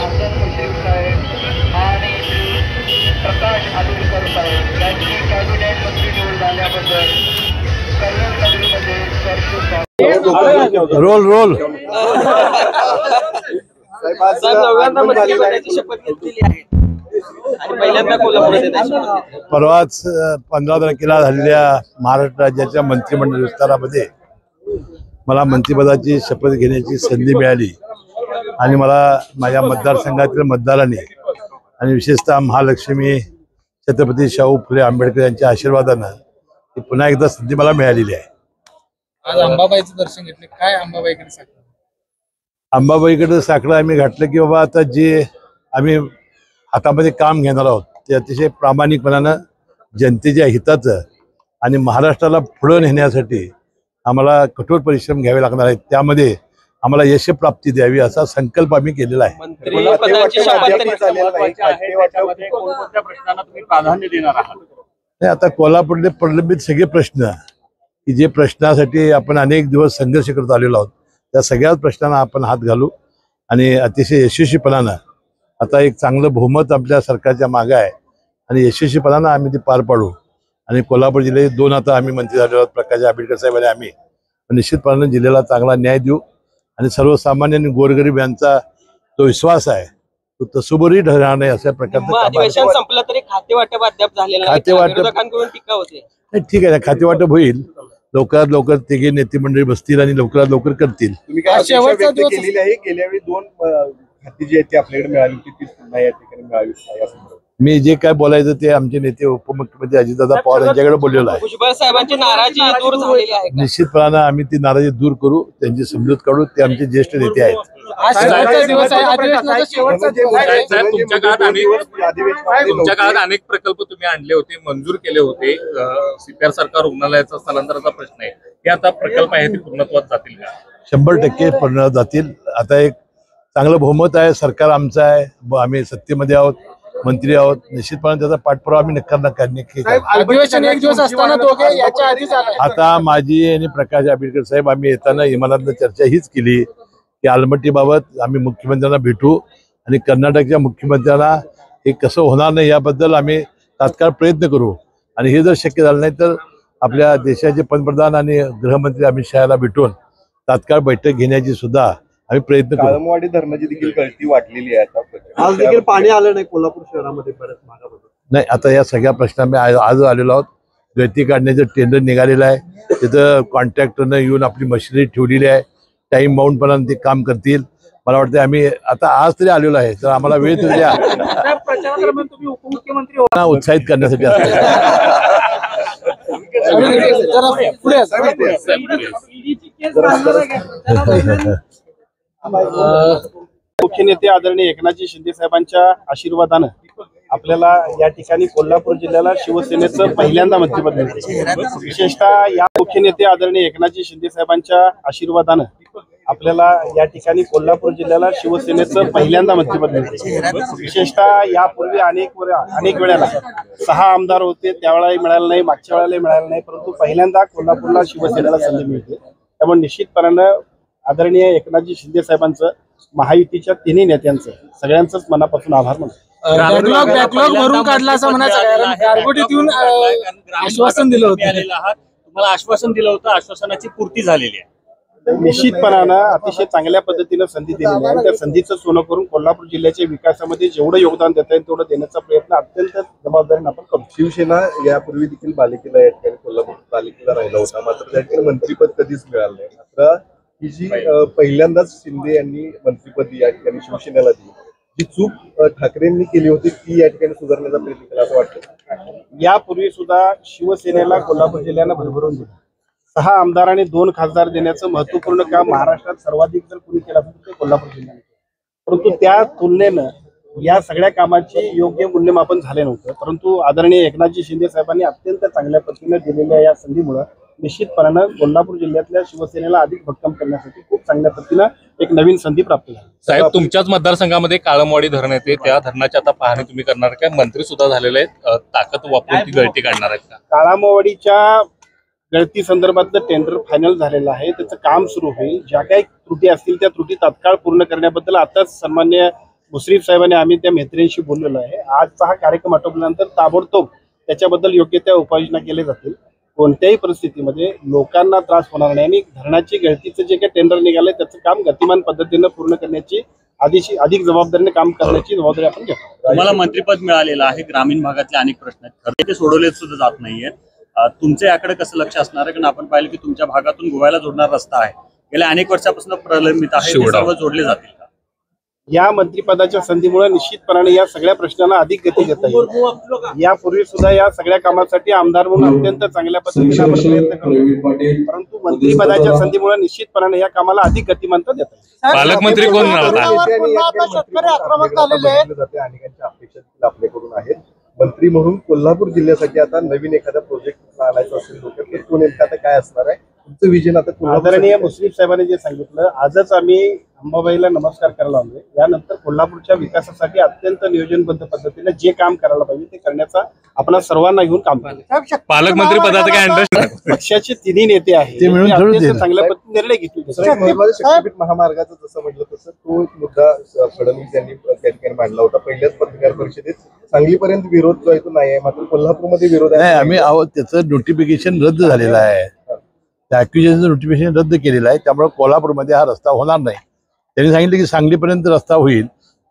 आझाद मुश्रीफ साहेब आणि प्रकाश आंबेडकर साहेब यांची कॅबिनेट मंत्री निवड झाल्याबद्दल कल्याणनगरीमध्ये रोल रोल परवाच 15 तारखेला झालेल्या महाराष्ट्र राज्याच्या मंत्रिमंडळ विस्तारामध्ये मला मंत्रिपदाची शपथ घेण्याची संधी मिळाली आणि मला माझ्या मतदारसंघातील मतदारांनी आणि विशेषतः महालक्ष्मी छत्रपती शाहू फुले आंबेडकर यांच्या आशीर्वादानं पुन्हा एकदा संधी मला मिळालेली आहे। आज अंबाबाईचं दर्शन घेतले, काय अंबाबाईकडे साकडं? अंबाबाईकडे साकडं आम्ही घातलं की बाबा आता जे आम्ही हातामध्ये काम घेणार आहोत ते अतिशय प्रामाणिकपणानं जनतेच्या हिताचं आणि महाराष्ट्राला पुढे नेण्यासाठी आम्हाला कठोर परिश्रम घ्यावे लागणार आहेत। त्यामध्ये आम्हाला यशप्राप्ती द्यावी असा संकल्प आम्ही केलेला आहे। आता कोल्हापूरचे प्रलंबित सगळे प्रश्न की जे प्रश्नासाठी आपण अनेक दिवस संघर्ष करत आलेलो आहोत त्या सगळ्याच प्रश्नांना आपण हात घालू आणि अतिशय यशस्वीपणानं आता एक चांगलं बहुमत आपल्या सरकारच्या मागे आहे आणि यशस्वीपणानं आम्ही ते पार पाडू आणि कोल्हापूर जिल्ह्यात 2 आता आम्ही मंत्री झालेलो आहोत, प्रकाश आंबेडकर साहेब आणि आम्ही निश्चितपणाने जिल्ह्याला चांगला न्याय देऊ आणि सर्वसामान्य आणि गोरगरीब यांचा जो विश्वास आहे तो तसुबरी ठरणार नाही अशा प्रकारचं अधिवेशन संपलं तरी खाते वाटप अद्याप झालेलं नाही, विरोधकांकडून टीका होते। ठीक आहे, खाते वाटप होईल लवकरात लवकर तिघे नेते मंडळी बसतील आणि लवकरात लवकर करतील। तुम्ही काय शेवटचा दिवस केलेली आहे? गेल्या वेळी 2 खाती जी आहेत ती आपल्याकडे मिळाली होती ती पुन्हा या ठिकाणी मिळावी। मी जे काय बोलायचं ते आमचे नेते उपमुख्यमंत्री अजितदादा पवार यांच्याकडे बोललेलं आहे। भुजबळ साहेबांची नाराजी दूर झालेली आहे, निश्चितपणानं आम्ही ती नाराजी दूर करू, त्यांची समजूत काढू। ते आमचे ज्येष्ठ नेते आहेत। तुमच्या काळात अनेक प्रकल्प तुम्ही आणले होते, मंजूर केले होते। सीपीआर सरकार रुग्णालयाचा स्थलांतराचा प्रश्न आहे, हे आता प्रकल्प आहे ते पूर्णत्वात जातील का? 100% पूर्ण जातील। आता एक चांगलं बहुमत आहे, सरकार आमचं आहे, आम्ही सत्तेमध्ये आहोत, मंत्री आहोत, निश्चितपणे त्याचा पाठपुरावा आम्ही नक्की आता माझी आणि प्रकाश आंबेडकर साहेब आम्ही येताना इमानातनं चर्चा हीच केली की आलमट्टीबाबत आम्ही मुख्यमंत्र्यांना भेटू आणि कर्नाटकच्या मुख्यमंत्र्यांना हे कसं होणार नाही याबद्दल आम्ही तात्काळ प्रयत्न करू आणि हे जर शक्य झालं नाही तर आपल्या देशाचे पंतप्रधान आणि गृहमंत्री अमित शहाला भेटून तात्काळ बैठक घेण्याची सुद्धा आम्ही प्रयत्न करू। काळमवाडी धरणाची देखील गळती वाढलेली आहे, आज देखील पाणी आलं नाही कोल्हापूर शहरामध्ये बरेच भागामध्ये। नाही, आता या सगळ्या प्रश्नांनी आज आलेलो आहोत। गळती काढण्याचं टेंडर निघालेलं आहे, तिथं कॉन्ट्रॅक्टरनं येऊन आपली मशिनरी ठेवलेली आहे, टाइम बाउंडपर्यंत ते काम करतील। मला वाटतं आम्ही आता आज तरी आलेलो आहे तर आम्हाला वेळ तरी द्या, उत्साहित करण्यासाठी मुख्य नेते आदरणीय एकनाथजी शिंदे साहेबांच्या आशीर्वादानं आपल्याला या ठिकाणी कोल्हापूर जिल्ह्याला शिवसेनेचं पहिल्यांदा मंत्रिपद मिळते। विशेषतः या मुख्य नेते आदरणीय एकनाथजी शिंदे साहेबांच्या आशीर्वादानं आपल्याला या ठिकाणी कोल्हापूर जिल्ह्याला शिवसेनेचं पहिल्यांदा मंत्रिपद मिळते। विशेषतः यापूर्वी अनेक वेळेला 6 आमदार होते, त्यावेळेलाही मिळालं नाही, मागच्या वेळेलाही मिळालं नाही, परंतु पहिल्यांदा कोल्हापूरला शिवसेनेला संधी मिळते। त्यामुळे निश्चितपणानं आदरणीय एकनाथजी शिंदे साहेबांचं, महायुतीच्या 3 नेत्यांचं सगळ्यांचंच मनापासून आभार मानतो। बॅकलॉग भरून काढला असं म्हणायचं, गारगोटीत येऊन आश्वासन दिलं होतं, तुम्हाला आश्वासन दिलं होतं, आश्वासनाची पूर्ती झालेली आहे। निश्चितपणानं अतिशय चांगल्या पद्धतीनं संधी दिलेली आहे, त्या संधीचं सोनं करून कोल्हापूर जिल्ह्याच्या विकासामध्ये जेवढं योगदान देता येईल तेवढं देण्याचा प्रयत्न अत्यंत जबाबदारीने आपण करू। शिवसेना यापूर्वी देखील पालिकेला या ठिकाणी कोल्हापूर पालिकेला राहिला होता, मात्र त्या ठिकाणी मंत्रिपद कधीच मिळालं नाही। मात्र ही जी पहिल्यांदाच शिंदे यांनी मंत्रिपद या ठिकाणी शिवसेनेला दिली, जी चूक ठाकरेंनी केली होती ती या ठिकाणी सुधारण्याचा प्रयत्न केला असं वाटतं। यापूर्वी सुद्धा शिवसेनेला कोल्हापूर जिल्ह्यानं भरभरून दिलं, 6 आमदार आणि 2 खासदार देण्याचं महत्वपूर्ण काम महाराष्ट्रात सर्वाधिक जर कुणी केलं असेल ते कोल्हापूर जिल्ह्याने, परंतु त्या तुलनेनं या सगळ्या कामाचे योग्य मूल्यमापन झाले नव्हतं। परंतु आदरणीय एकनाथजी शिंदे साहेबांनी अत्यंत चांगल्या पद्धतीने दिलेल्या या संधीमुळे निश्चितपणानं कोल्हापूर जिल्ह्यातल्या शिवसेनेला अधिक भक्कम करण्यासाठी खूप चांगल्या पद्धतीनं एक नवीन संधी प्राप्त झाली। साहेब, तुमच्याच मतदारसंघामध्ये काळमवाडी धरण येते, त्या धरणाची आता पाहणी तुम्ही करणार काय? मंत्री सुद्धा झालेले आहेत, ताकद वापरून ती गळती काढणार आहेत का? काळमवाडीच्या गळती संदर्भातलं टेंडर फायनल झालेलं आहे, त्याचं काम सुरू होईल। ज्या काही त्रुटी असतील त्या त्रुटी तात्काळ पूर्ण करण्याबद्दल आताच सन्मान्य मुश्रीफ साहेबांनी आम्ही त्या मैत्रिणीशी बोललेलो आहे. आजचा हा कार्यक्रम आटोपल्यानंतर ताबडतोब त्याच्याबद्दल योग्य त्या उपाययोजना केल्या जातील. कोणत्याही परिस्थितीमध्ये लोकांना त्रास होणार नाही आणि धरणाची गळतीचं जे काही टेंडर निघालंय त्याचं काम गतिमान पद्धतीनं पूर्ण करण्याची अधिक जबाबदारीने काम करण्याची जबाबदारी आपण घेतो. तुम्हाला मंत्रिपद मिळालेलं आहे. ग्रामीण भागातले अनेक प्रश्न आहेत, खरे ते सोडवले सुद्धा जात नाहीयेत. तुमच्या याकडे कसं लक्ष असणार आहे? कारण आपण पाहिलं की तुमच्या भागातून गोव्याला जोडणारा रस्ता आहे, गेल्या अनेक वर्षापासून प्रलंबित आहे, ते सर्व जोडले जातील का? या मंत्रिपदाच्या संधीमुळे निश्चितपणाने या सगळ्या प्रश्नांना अधिक गती देता येईल. यापूर्वी सुद्धा या सगळ्या कामासाठी आमदार म्हणून अत्यंत चांगल्या पद्धतीने आपण प्रयत्न करतो, परंतु मंत्रिपदाच्या संधीमुळे निश्चितपणाने या कामाला अधिक गतिमानता देता येईल. पालकमंत्री कोण शेतकरी आक्रमक जाते अनेकांच्या अपेक्षा देखील आपल्याकडून आहेत. मंत्री म्हणून कोल्हापूर जिल्ह्यासाठी आता नवीन एखादा प्रोजेक्ट आणायचा असेल डोक्यात, तो नेमका आता काय असणार आहे तुमचं विजन? आता आदरणीय मुश्रीफ साहेबांनी जे सांगितलं, आजच आम्ही अंबाबाईला नमस्कार करायला आलोय. यानंतर कोल्हापूरच्या विकासासाठी अत्यंत नियोजनबद्ध पद्धतीने जे काम करायला पाहिजे ते करण्याचा आपण सर्वांना घेऊन काम केलं. पालकमंत्री पदाचा काय इंटरेस्ट? पक्षाचे तिन्ही नेते आहेत, ते मिळून त्यांनी ठरवतील. अत्यंत चांगल्या पद्धतीने निर्णय घेतले. शक्तीपीठ महामार्गाचं जसं म्हटलं तसं तो एक मुद्दा फडणवीस यांनी त्या ठिकाणी मांडला होता. पहिल्याच पत्रकार परिषदेत सांगलीपर्यंत विरोध जो आहे तो नाही आहे, मात्र कोल्हापूरमध्ये विरोध नाही, आहे. आम्ही त्याचं नोटिफिकेशन रद्द झालेलं आहे. त्या ॲक्युजेशनचं नोटिफिकेशन रद्द केलेलं आहे, त्यामुळे कोल्हापूरमध्ये हा रस्ता होणार नाही. त्यांनी सांगितलं की सांगलीपर्यंत रस्ता होईल,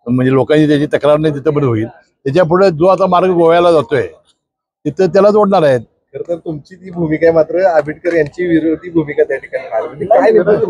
म्हणजे लोकांची त्याची तक्रार नाही तिथं होईल. त्याच्या पुढे जो आता मार्ग गोव्याला जातोय तिथं त्याला जोडणार आहेत. खरं तर तुमची ती भूमिका आहे, मात्र आंबेडकर यांची विरोधी भूमिका त्या ठिकाणी आहे. काय नेमकं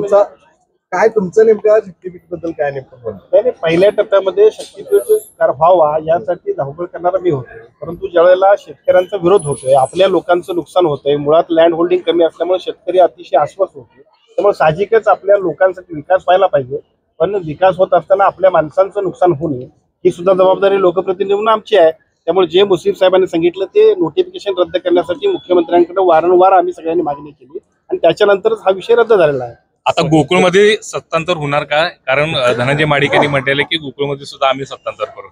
तुमचं नेमका शक्तीपीठ बद्दल काय नेमकं म्हणणं? नाही, पहिल्या टप्प्यामध्ये शक्तीपीठ व्हावा यासाठी धावपळ करणारा मी होतो, परंतु ज्या वेळेला शेतकऱ्यांचा विरोध होतोय, आपल्या लोकांचं नुकसान होतंय, मुळात लँड होल्डिंग कमी असल्यामुळे शेतकरी अतिशय आश्वस्त होते. त्यामुळे साहजिकच आपल्या लोकांसाठी विकास व्हायला पाहिजे, पण विकास होत असताना आपल्या माणसांचं नुकसान होऊ नये ही सुद्धा जबाबदारी लोकप्रतिनिधी म्हणून आमची आहे. त्यामुळे जे मुश्रीफ साहेबांनी सांगितलं ते नोटिफिकेशन रद्द करण्यासाठी मुख्यमंत्र्यांकडे वारंवार आम्ही सगळ्यांनी मागणी केली आणि त्याच्यानंतरच हा विषय रद्द झालेला आहे. आता गोकुळमध्ये सत्तांतर होणार का? कारण धनंजय माडिक यांनी म्हटलेलं की गोकुळमध्ये सुद्धा आम्ही सत्तांतर करू.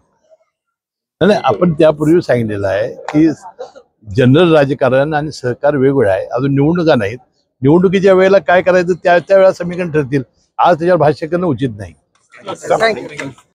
नाही, आपण त्यापूर्वी सांगितलेलं आहे की जनरल राजकारण आणि सहकार वेगवेगळं आहे. अजून निवडणुका नाहीत. निवडणुकीच्या वेळेला काय करायचं त्या वेळेला समीकरण ठरतील. आज त्याच्यावर भाष्य करणं उचित नाही.